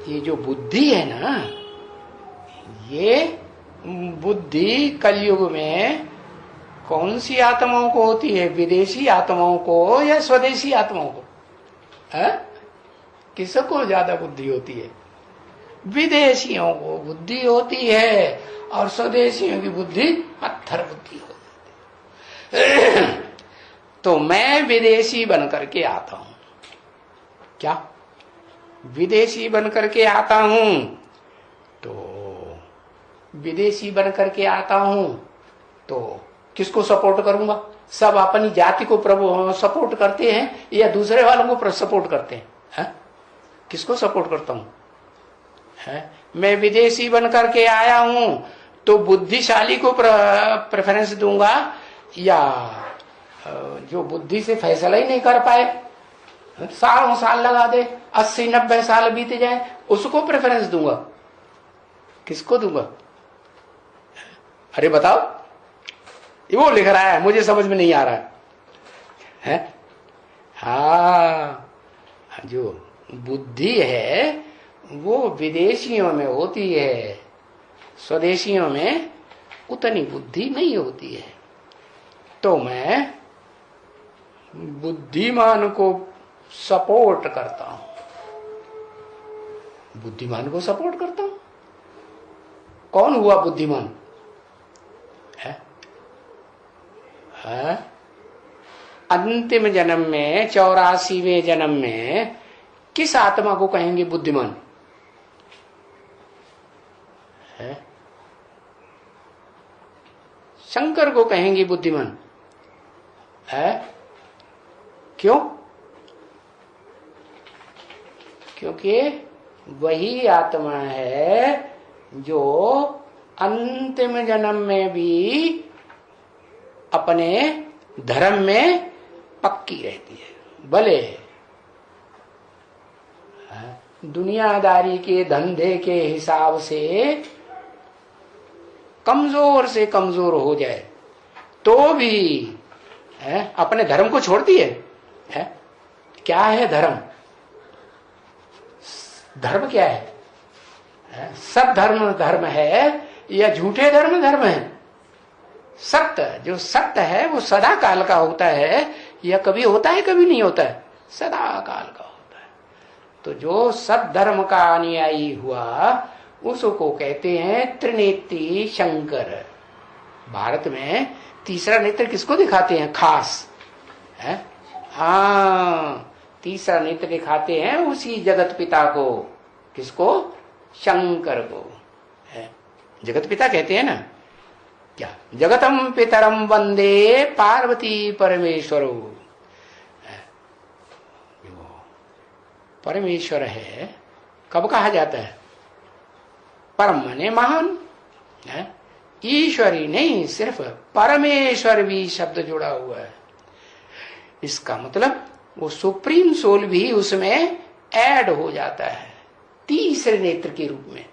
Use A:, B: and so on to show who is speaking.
A: ये जो बुद्धि है ना, ये बुद्धि कलयुग में कौन सी आत्माओं को होती है? विदेशी आत्माओं को या स्वदेशी आत्माओं को? किसको ज्यादा बुद्धि होती है? विदेशियों को बुद्धि होती है और स्वदेशियों की बुद्धि पत्थर बुद्धि होती है। तो मैं विदेशी बन करके आता हूं। क्या विदेशी बन करके आता हूं? तो विदेशी बन करके आता हूं तो किसको सपोर्ट करूंगा? सब अपनी जाति को सपोर्ट करते हैं या दूसरे वालों को सपोर्ट करते हैं? किसको सपोर्ट करता हूं? मैं विदेशी बन करके आया हूं तो बुद्धिशाली को प्रेफरेंस दूंगा या जो बुद्धि से फैसला ही नहीं कर पाए, सालों साल लगा दे, 80-90 साल बीत जाए, उसको प्रेफरेंस दूंगा? किसको दूंगा? अरे बताओ। ये वो लिख रहा है, मुझे समझ में नहीं आ रहा है। हाँ, जो बुद्धि है वो विदेशियों में होती है, स्वदेशियों में उतनी बुद्धि नहीं होती है। तो मैं बुद्धिमान को सपोर्ट करता हूं, बुद्धिमान को सपोर्ट करता हूं। कौन हुआ बुद्धिमान? अंतिम जन्म में, 84वें जन्म में किस आत्मा को कहेंगे बुद्धिमान? शंकर को कहेंगे बुद्धिमान। क्यों? क्योंकि वही आत्मा है जो अंतिम जन्म में भी अपने धर्म में पक्की रहती है। भले दुनियादारी के धंधे के हिसाब से कमजोर से कमजोर हो जाए तो भी अपने धर्म को छोड़ती है। क्या है धर्म? धर्म क्या है? सब धर्म धर्म है या झूठे धर्म धर्म है? सत्य, जो सत्य है वो सदा काल का होता है या कभी होता है कभी नहीं होता है? सदा काल का होता है। तो जो सत धर्म का अनुयायी हुआ उसको कहते हैं त्रिनेत्री शंकर। भारत में तीसरा नेत्र किसको दिखाते हैं खास? तीसरा नेत्र दिखाते हैं उसी जगत पिता को। किसको? शंकर को। जगत पिता कहते हैं ना, क्या? जगतम पितरम वंदे पार्वती परमेश्वरो। परमेश्वर है, कब कहा जाता है? परम माने महान। ईश्वरी नहीं, सिर्फ परमेश्वर भी शब्द जुड़ा हुआ है। इसका मतलब वो सुप्रीम सोल भी उसमें ऐड हो जाता है तीसरे नेत्र के रूप में।